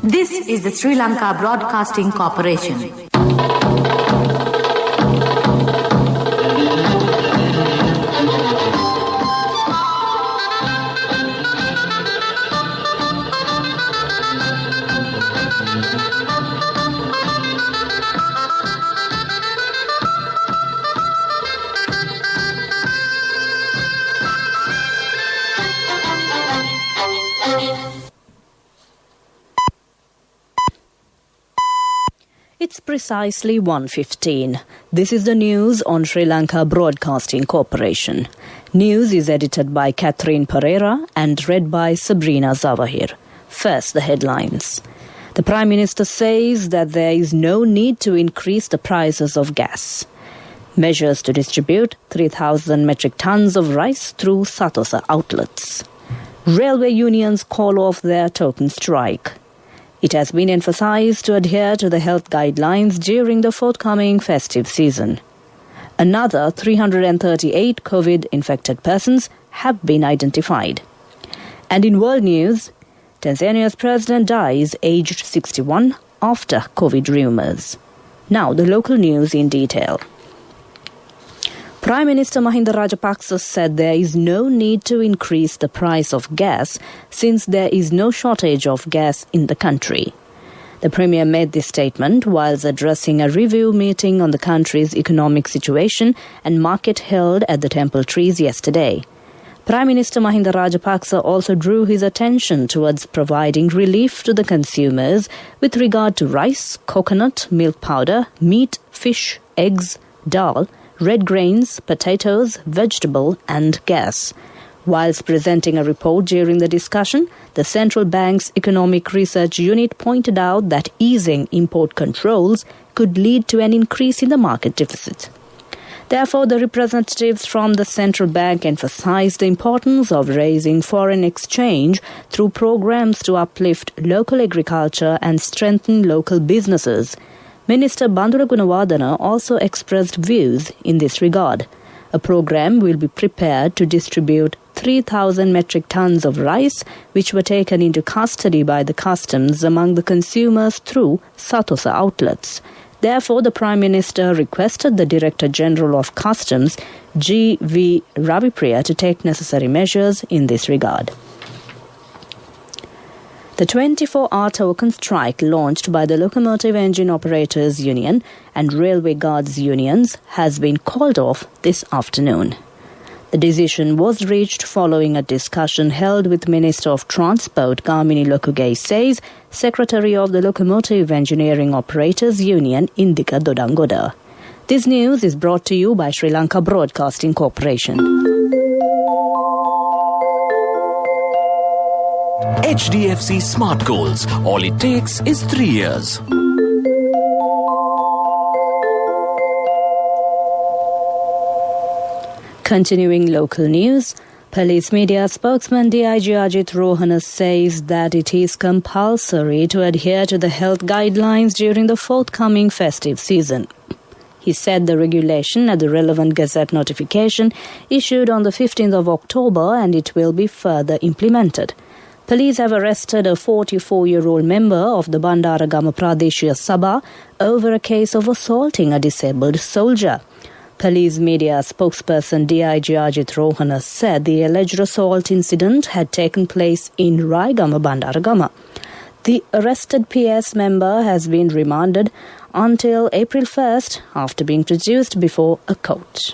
This is the Sri Lanka Broadcasting Corporation. It's precisely 1:15. This is the news on Sri Lanka Broadcasting Corporation. News is edited by Catherine Pereira and read by Sabrina Zawahir. First, the headlines. The Prime Minister says that there is no need to increase the prices of gas. Measures to distribute 3,000 metric tons of rice through Satosa outlets. Railway unions call off their token strike. It has been emphasized to adhere to the health guidelines during the forthcoming festive season. Another 338 COVID-infected persons have been identified. And in world news, Tanzania's president dies aged 61 after COVID rumors. Now the local news in detail. Prime Minister Mahinda Rajapaksa said there is no need to increase the price of gas since there is no shortage of gas in the country. The Premier made this statement whilst addressing a review meeting on the country's economic situation and market held at the Temple Trees yesterday. Prime Minister Mahinda Rajapaksa also drew his attention towards providing relief to the consumers with regard to rice, coconut, milk powder, meat, fish, eggs, dal, red grains, potatoes, vegetable and gas. Whilst presenting a report during the discussion, the Central Bank's Economic Research Unit pointed out that easing import controls could lead to an increase in the market deficit. Therefore, the representatives from the Central Bank emphasized the importance of raising foreign exchange through programs to uplift local agriculture and strengthen local businesses. Minister Bandula Gunawardena also expressed views in this regard. A program will be prepared to distribute 3,000 metric tons of rice, which were taken into custody by the customs among the consumers through Satosa outlets. Therefore, the Prime Minister requested the Director General of Customs, G.V. Ravipriya, to take necessary measures in this regard. The 24-hour token strike launched by the Locomotive Engine Operators Union and Railway Guards Unions has been called off this afternoon. The decision was reached following a discussion held with Minister of Transport Kamini Lokugay says, Secretary of the Locomotive Engineering Operators Union Indika Dodangoda. This news is brought to you by Sri Lanka Broadcasting Corporation. HDFC Smart Goals. All it takes is 3 years. Continuing local news, Police Media spokesman DIG Ajit Rohana says that it is compulsory to adhere to the health guidelines during the forthcoming festive season. He said the regulation at the relevant Gazette notification issued on the 15th of October and it will be further implemented. Police have arrested a 44-year-old member of the Bandaragama Pradeshiya Sabha over a case of assaulting a disabled soldier. Police media spokesperson DIG Ajit Rohana said the alleged assault incident had taken place in Raigama, Bandaragama. The arrested PS member has been remanded until April 1st after being produced before a court.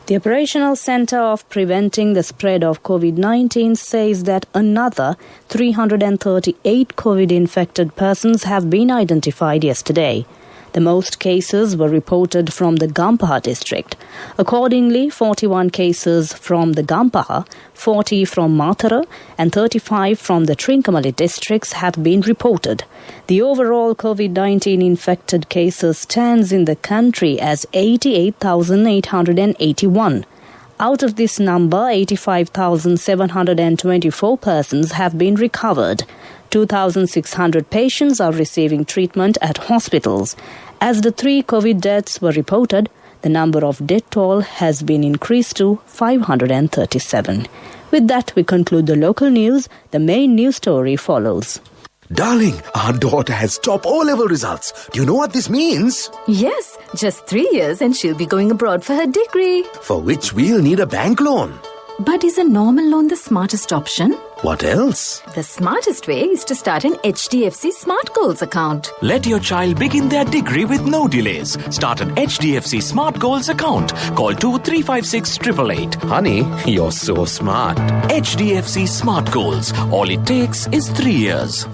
The Operational Centre of Preventing the Spread of COVID-19 says that another 338 COVID-infected persons have been identified yesterday. The most cases were reported from the Gampaha district. Accordingly, 41 cases from the Gampaha, 40 from Matara and 35 from the Trincomalee districts have been reported. The overall COVID-19 infected cases stands in the country as 88,881. Out of this number, 85,724 persons have been recovered. 2,600 patients are receiving treatment at hospitals. As the 3 COVID deaths were reported, the number of death toll has been increased to 537. With that, we conclude the local news. The main news story follows. Darling, our daughter has top O-level results. Do you know what this means? Yes, just 3 years and she'll be going abroad for her degree. For which we'll need a bank loan. But is a normal loan the smartest option? What else? The smartest way is to start an HDFC Smart Goals account. Let your child begin their degree with no delays. Start an HDFC Smart Goals account. Call 2356 Honey, you're so smart. HDFC Smart Goals. All it takes is 3 years.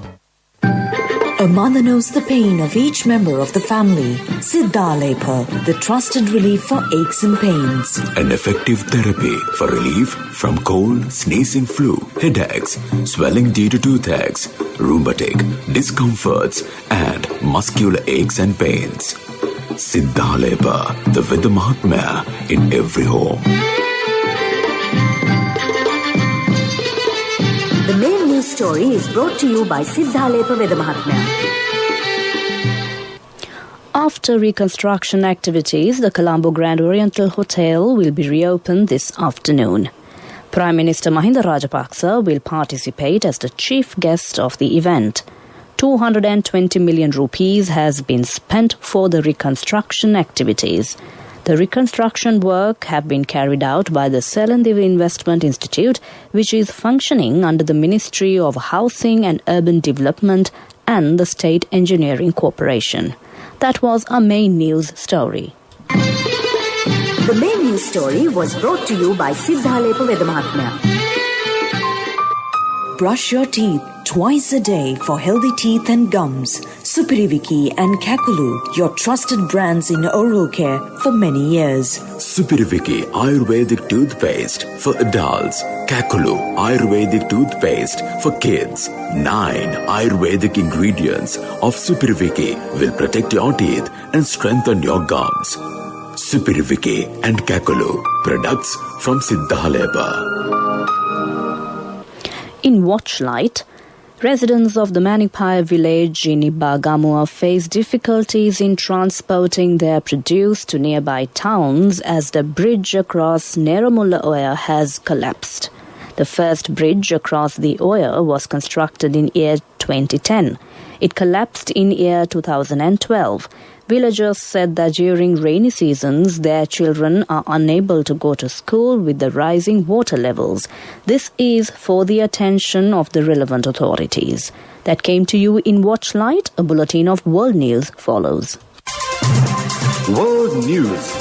A mother knows the pain of each member of the family. SLBC, the trusted relief for aches and pains. An effective therapy for relief from cold, sneezing, flu, headaches, swelling due to toothaches, rheumatic, discomforts, and muscular aches and pains. SLBC, the Vidya Mahatmya in every home. The main news story is brought to you by SLBC Vidya Mahatmya. After reconstruction activities, the Colombo Grand Oriental Hotel will be reopened this afternoon. Prime Minister Mahinda Rajapaksa will participate as the chief guest of the event. 220 million rupees has been spent for the reconstruction activities. The reconstruction work have been carried out by the Selandiv Investment Institute, which is functioning under the Ministry of Housing and Urban Development and the State Engineering Corporation. That was our main news story. The main news story was brought to you by SLBC Vidya Mahatmya. Brush your teeth twice a day for healthy teeth and gums. Supiriviki and Kakulu, your trusted brands in oral care for many years. Supiriviki Ayurvedic toothpaste for adults. Kakulu Ayurvedic toothpaste for kids. 9 Ayurvedic ingredients of Supiriviki will protect your teeth and strengthen your gums. Supiriviki and Kakulu, products from SLBC. In Watchlight, residents of the Manipaya village in Ibagamua face difficulties in transporting their produce to nearby towns as the bridge across Neramulla Oya has collapsed. The first bridge across the Oya was constructed in year 2010. It collapsed in year 2012. Villagers said that during rainy seasons, their children are unable to go to school with the rising water levels. This is for the attention of the relevant authorities. That came to you in Watchlight. A bulletin of world news follows. World News.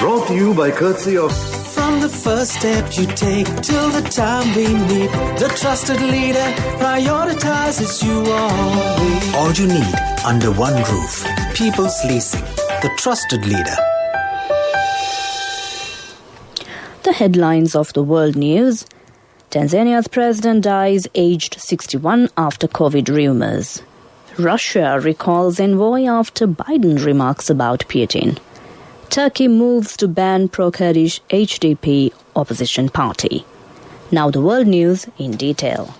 Brought to you by courtesy of... From the first step you take till the time we meet, the trusted leader prioritizes you always. All you need under one roof. People's Leasing, the trusted leader. The headlines of the world news. Tanzania's president dies aged 61 after COVID rumors. Russia recalls envoy after Biden remarks about Putin. Turkey moves to ban pro-Kurdish HDP opposition party. Now the world news in detail.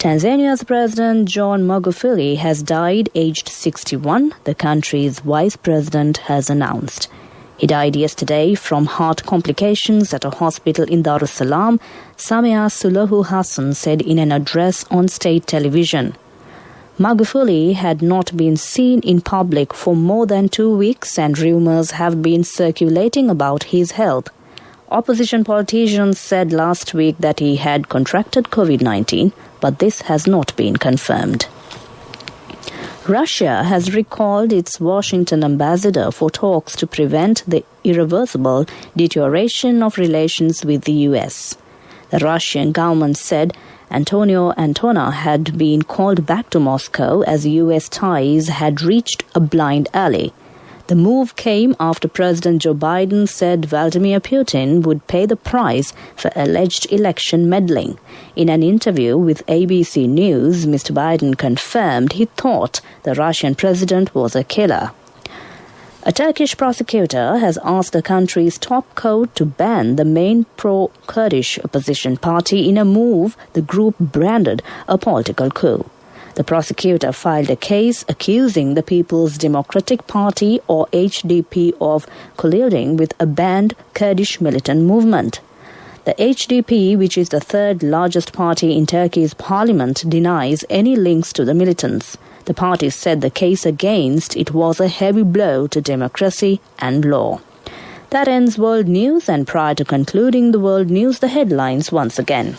Tanzania's President John Magufuli has died aged 61, the country's vice president has announced. He died yesterday from heart complications at a hospital in Dar es Salaam, Samia Suluhu Hassan said in an address on state television. Magufuli had not been seen in public for more than 2 weeks and rumors have been circulating about his health. Opposition politicians said last week that he had contracted COVID-19, but this has not been confirmed. Russia has recalled its Washington ambassador for talks to prevent the irreversible deterioration of relations with the U.S. The Russian government said Antonio Antona had been called back to Moscow as U.S. ties had reached a blind alley. The move came after President Joe Biden said Vladimir Putin would pay the price for alleged election meddling. In an interview with ABC News, Mr. Biden confirmed he thought the Russian president was a killer. A Turkish prosecutor has asked the country's top court to ban the main pro-Kurdish opposition party in a move the group branded a political coup. The prosecutor filed a case accusing the People's Democratic Party, or HDP, of colluding with a banned Kurdish militant movement. The HDP, which is the third largest party in Turkey's parliament, denies any links to the militants. The party said the case against it was a heavy blow to democracy and law. That ends World News, and prior to concluding the World News, the headlines once again.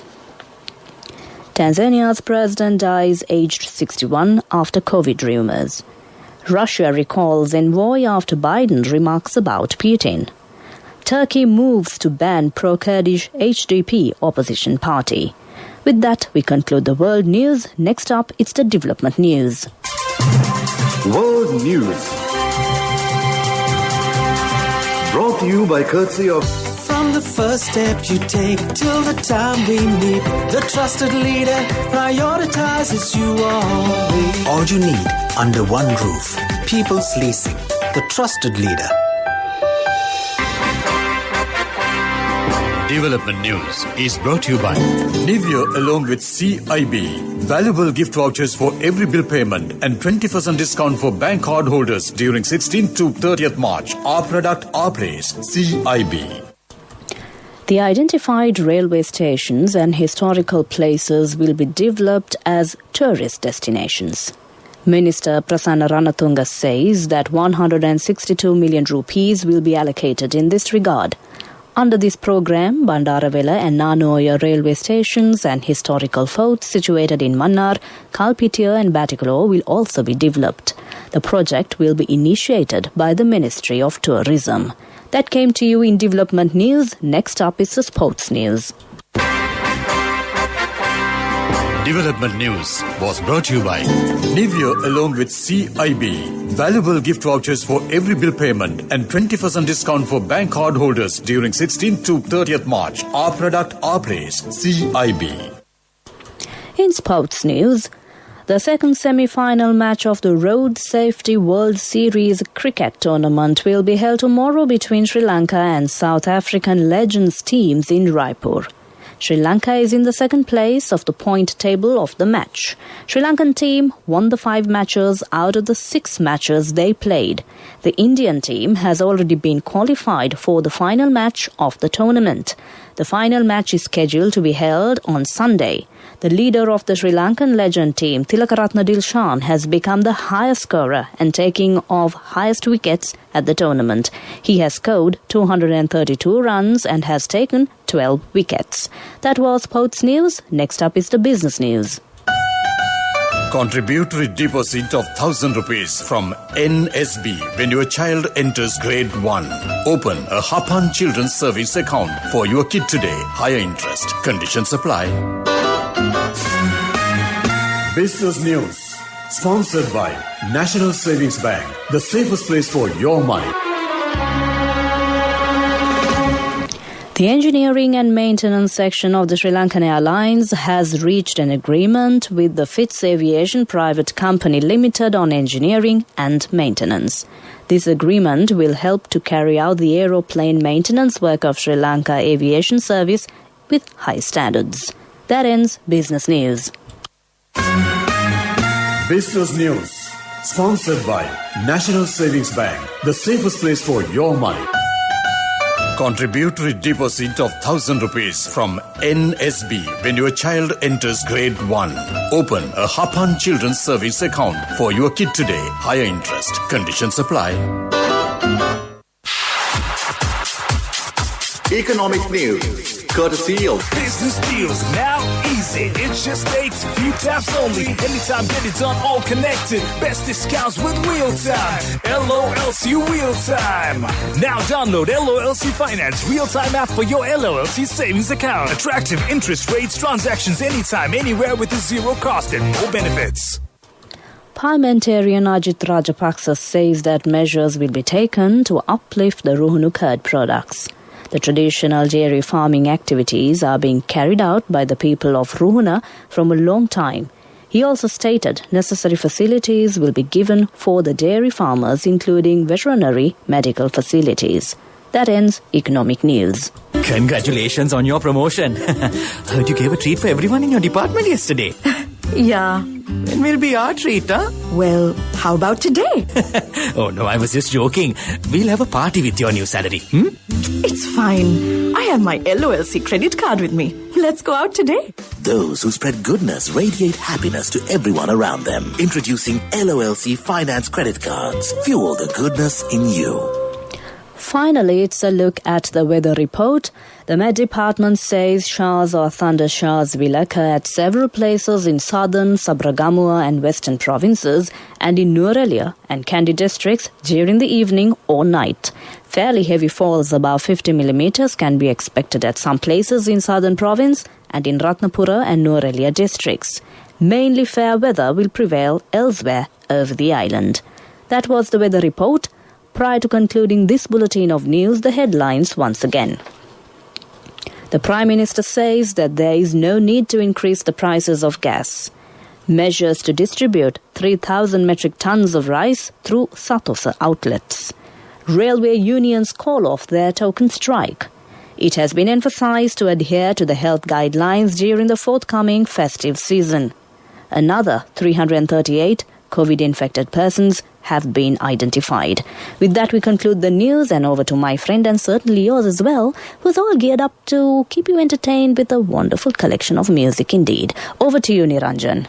Tanzania's president dies aged 61 after COVID rumors. Russia recalls envoy after Biden remarks about Putin. Turkey moves to ban pro-Kurdish HDP opposition party. With that, we conclude the World News. Next up, it's the Development News. World News. Brought to you by courtesy of... From the first step you take till the time we meet, the trusted leader prioritizes you always. All you need under one roof. People's Leasing, the trusted leader. Development News is brought to you by Nivea along with CIB. Valuable gift vouchers for every bill payment and 20% discount for bank card holders during 16th to 30th March. Our product, our place. CIB. The identified railway stations and historical places will be developed as tourist destinations. Minister Prasanna Ranatunga says that 162 million rupees will be allocated in this regard. Under this program, Bandaravela and Nanoya railway stations and historical forts situated in Mannar, Kalpitiya and Batticaloa will also be developed. The project will be initiated by the Ministry of Tourism. That came to you in Development News. Next up is the Sports News. Development News was brought to you by Nivea along with CIB. Valuable gift vouchers for every bill payment and 20% discount for bank card holders during 16th to 30th March. Our product, our place. CIB. In Sports News, the second semi-final match of the Road Safety World Series cricket tournament will be held tomorrow between Sri Lanka and South African Legends teams in Raipur. Sri Lanka is in the second place of the point table of the match. Sri Lankan team won the 5 matches out of the 6 matches they played. The Indian team has already been qualified for the final match of the tournament. The final match is scheduled to be held on Sunday. The leader of the Sri Lankan legend team, Tilakaratne Dilshan, has become the highest scorer and taking off highest wickets at the tournament. He has scored 232 runs and has taken 12 wickets. That was Sports News. Next up is the Business News. Contributory deposit of 1,000 rupees from NSB when your child enters grade 1. Open a Hapan Children's Service account for your kid today. Higher interest. Conditions apply. Business News. Sponsored by National Savings Bank. The safest place for your money. The engineering and maintenance section of the Sri Lankan Airlines has reached an agreement with the Fitz Aviation Private Company Limited on engineering and maintenance. This agreement will help to carry out the aeroplane maintenance work of Sri Lanka Aviation Service with high standards. That ends Business News. Business News. Sponsored by National Savings Bank. The safest place for your money. Contributory deposit of 1,000 rupees from NSB when your child enters grade 1. Open a Hapan Children's Service account for your kid today. Higher interest. Conditions apply. Economic News. Courtesy of Business deals now easy. It just takes a few taps only. Anytime, get it done, all connected. Best discounts with real time. LOLC Real Time. Now download LOLC Finance Real Time app for your LOLC savings account. Attractive interest rates, transactions anytime, anywhere with a zero cost and more benefits. Parliamentarian Ajit Rajapaksa says that measures will be taken to uplift the Ruhunu curd products. The traditional dairy farming activities are being carried out by the people of Ruhuna from a long time. He also stated necessary facilities will be given for the dairy farmers, including veterinary medical facilities. That ends Economic News. Congratulations on your promotion. Heard you gave a treat for everyone in your department yesterday. Yeah. When will be our treat, huh? Well, how about today? Oh, no, I was just joking. We'll have a party with your new salary. It's fine. I have my LOLC credit card with me. Let's go out today. Those who spread goodness radiate happiness to everyone around them. Introducing LOLC Finance Credit Cards. Fuel the goodness in you. Finally, it's a look at the weather report. The Met Department says showers or thunder showers will occur at several places in southern, Sabragamua and western provinces and in Nuwara and Kandy districts during the evening or night. Fairly heavy falls above 50 millimeters can be expected at some places in southern province and in Ratnapura and Nuwara districts. Mainly fair weather will prevail elsewhere over the island. That was the weather report. Prior to concluding this bulletin of news, the headlines once again. The Prime Minister says that there is no need to increase the prices of gas. Measures to distribute 3,000 metric tons of rice through Satosa outlets. Railway unions call off their token strike. It has been emphasized to adhere to the health guidelines during the forthcoming festive season. Another 338 COVID-infected persons have been identified. With that, we conclude the news and over to my friend and certainly yours as well, who's all geared up to keep you entertained with a wonderful collection of music indeed. Over to you, Niranjan.